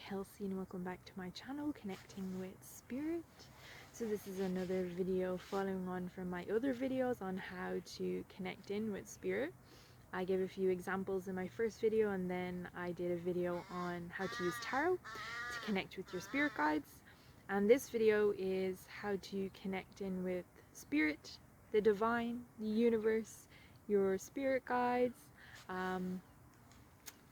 Kelsey and welcome back to my channel, Connecting with Spirit. So this is another video following on from my other videos on how to connect in with spirit. I gave a few examples in my first video, and then I did a video on how to use tarot to connect with your spirit guides. And this video is how to connect in with spirit, the divine, the universe, your spirit guides,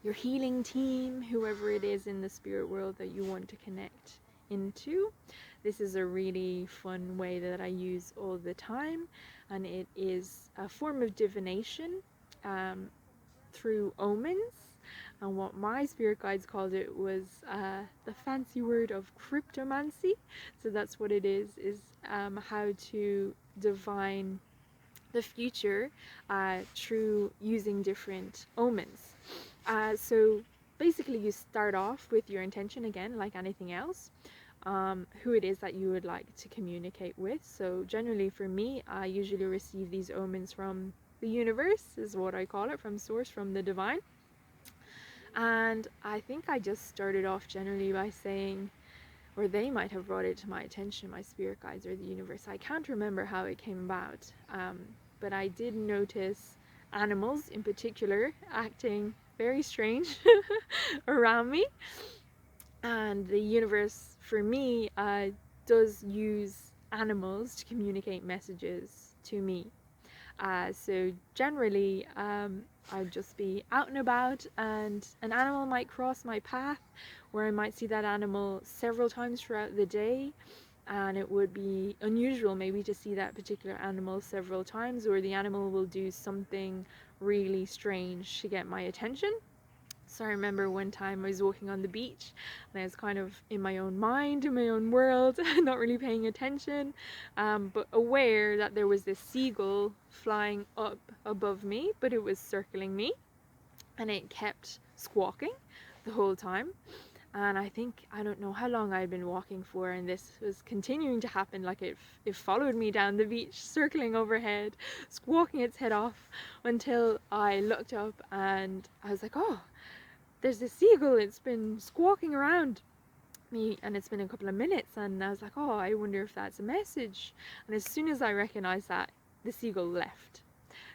your healing team, whoever it is in the spirit world that you want to connect into. This is a really fun way that I use all the time, and it is a form of divination through omens. And what my spirit guides called it was the fancy word of cryptomancy. So that's what it is how to divine the future through using different omens. So basically you start off with your intention again, like anything else, who it is that you would like to communicate with. So generally for me, I usually receive these omens from the universe, is what I call it, from source, from the divine. And I think I just started off generally by saying, or they might have brought it to my attention, my spirit guides or the universe. I can't remember how it came about, but I did notice animals in particular acting very strange around me, and the universe for me does use animals to communicate messages to me. So generally I'd just be out and about and an animal might cross my path, where I might see that animal several times throughout the day, and it would be unusual maybe to see that particular animal several times, or the animal will do something really strange to get my attention. So I remember one time I was walking on the beach and I was kind of in my own mind, in my own world, not really paying attention, but aware that there was this seagull flying up above me, but it was circling me and it kept squawking the whole time. And I don't know how long I'd been walking for, and this was continuing to happen. Like it followed me down the beach, circling overhead, squawking its head off, until I looked up and I was like, oh, there's this seagull, it's been squawking around me, and it's been a couple of minutes, and I was like, oh, I wonder if that's a message. And as soon as I recognized that, the seagull left.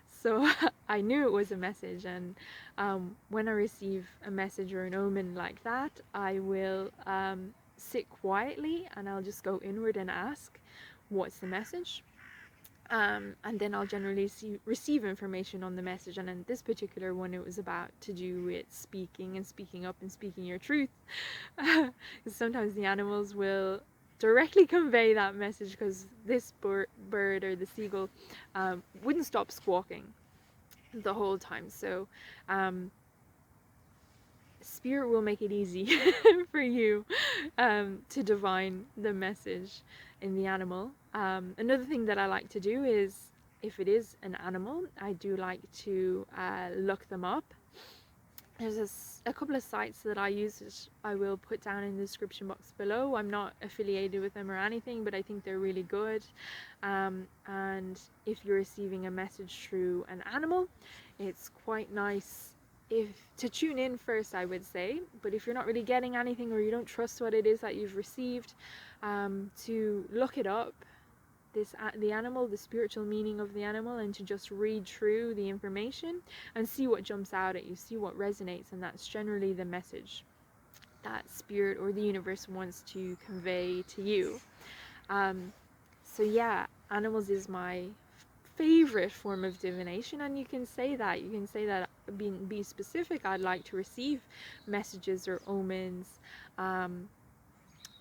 So I knew it was a message. And when I receive a message or an omen like that, I will sit quietly and I'll just go inward and ask, what's the message? And then I'll generally receive information on the message. And in this particular one, it was about to do with speaking and speaking up and speaking your truth. Sometimes the animals will directly convey that message, because this bird or the seagull wouldn't stop squawking the whole time. So spirit will make it easy for you to divine the message in the animal. Another thing that I like to do is, if it is an animal, I do like to look them up. There's a couple of sites that I use, which I will put down in the description box below. I'm not affiliated with them or anything, but I think they're really good. And if you're receiving a message through an animal, it's quite nice to tune in first, I would say. But if you're not really getting anything, or you don't trust what it is that you've received, to look it up, the animal, the spiritual meaning of the animal, and to just read through the information and see what jumps out at you, see what resonates. And that's generally the message that spirit or the universe wants to convey to you. So yeah, animals is my favorite form of divination, and you can say that be specific. I'd like to receive messages or omens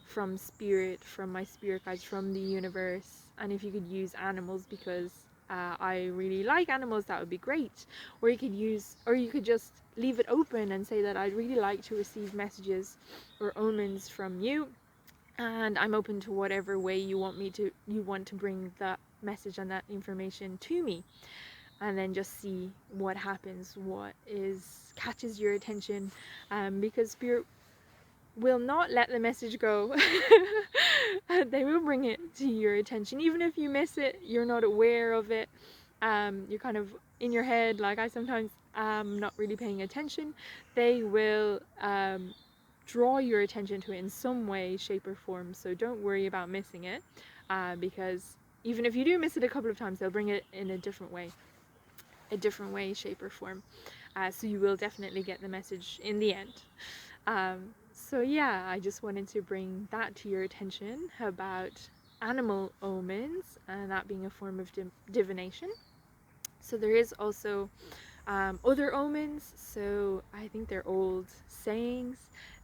from spirit, from my spirit guides, from the universe. And if you could use animals because I really like animals, that would be great. Or you could just leave it open and say that I'd really like to receive messages or omens from you, and I'm open to whatever way you want to bring that message and that information to me. And then just see what happens, catches your attention, because spirit will not let the message go. They will bring it to your attention. Even if you miss it, you're not aware of it, you're kind of in your head, like I sometimes am not really paying attention, they will draw your attention to it in some way, shape or form. So don't worry about missing it, because even if you do miss it a couple of times, they'll bring it in a different way, shape or form. So you will definitely get the message in the end. So yeah, I just wanted to bring that to your attention about animal omens, and that being a form of divination. So there is also other omens. So I think they're old sayings,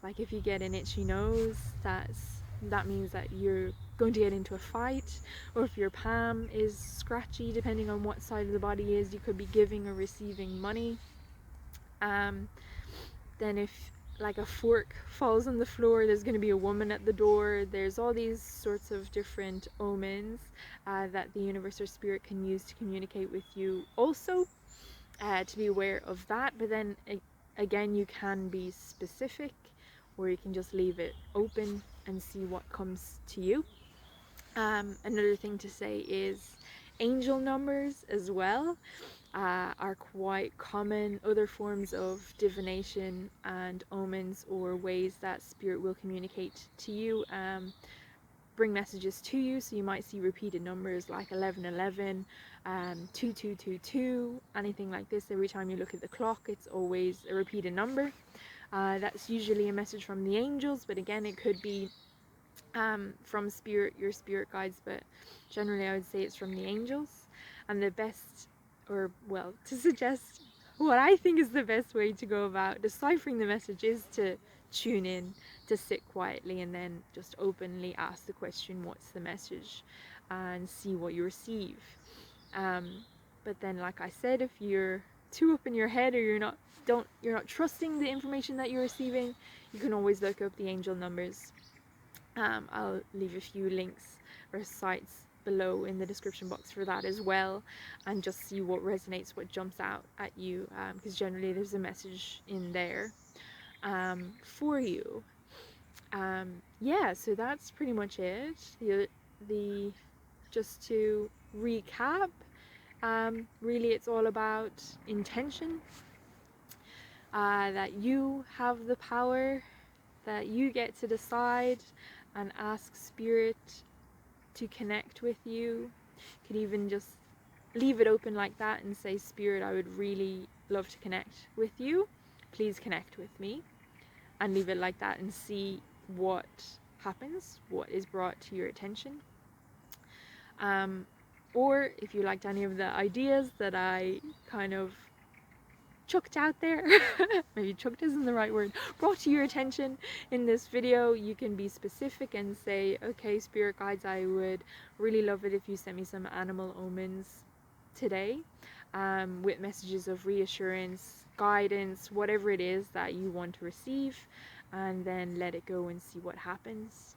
like if you get an itchy nose, that means that you're going to get into a fight, or if your palm is scratchy, depending on what side of the body is, you could be giving or receiving money. Then if like a fork falls on the floor, there's going to be a woman at the door. There's all these sorts of different omens that the universe or spirit can use to communicate with you also, to be aware of that. But then again, you can be specific, or you can just leave it open and see what comes to you. Another thing to say is angel numbers as well are quite common. Other forms of divination and omens, or ways that spirit will communicate to you, bring messages to you. So you might see repeated numbers like 1111, 2222, anything like this. Every time you look at the clock, it's always a repeated number. That's usually a message from the angels, but again, it could be from spirit, your spirit guides, but generally I would say it's from the angels. And the best, or well, to suggest what I think is the best way to go about deciphering the message is to tune in, to sit quietly, and then just openly ask the question, what's the message, and see what you receive. But then, like I said, if you're too up in your head, or you're not trusting the information that you're receiving, you can always look up the angel numbers. I'll leave a few links or sites below in the description box for that as well, and just see what resonates, what jumps out at you, because generally there's a message in there for you. Yeah, so that's pretty much it. The just to recap, really it's all about intention, that you have the power, that you get to decide and ask spirit to connect with you. You could even just leave it open like that and say, spirit, I would really love to connect with you, please connect with me, and leave it like that and see what happens, what is brought to your attention. Or if you liked any of the ideas that I kind of chucked out there, maybe chucked isn't the right word, brought to your attention in this video, you can be specific and say, okay, spirit guides, I would really love it if you sent me some animal omens today, with messages of reassurance, guidance, whatever it is that you want to receive, and then let it go and see what happens.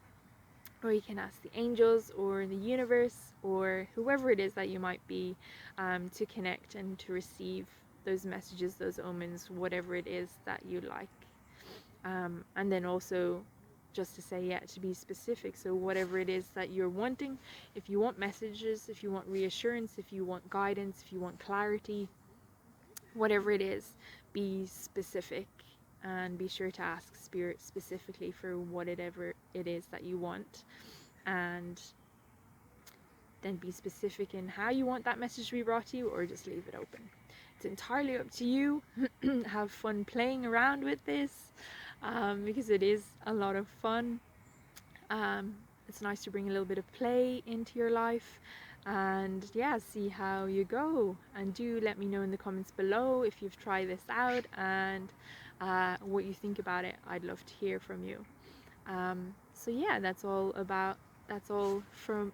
Or you can ask the angels or the universe or whoever it is that you might be, to connect and to receive those messages, those omens, whatever it is that you like. And then also just to say, yeah, to be specific. So whatever it is that you're wanting, if you want messages, if you want reassurance, if you want guidance, if you want clarity, whatever it is, be specific, and be sure to ask spirit specifically for whatever it is that you want, and then be specific in how you want that message to be brought to you, or just leave it open. It's entirely up to you. Have fun playing around with this, because it is a lot of fun. It's nice to bring a little bit of play into your life, and yeah, see how you go. And do let me know in the comments below if you've tried this out, and what you think about it. I'd love to hear from you. So yeah, that's all from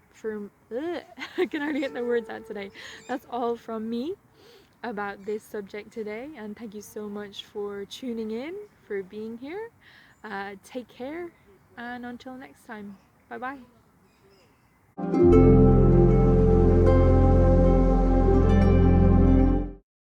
I can hardly get the words out today. That's all from me about this subject today, and thank you so much for tuning in, for being here. Take care, and until next time, bye bye.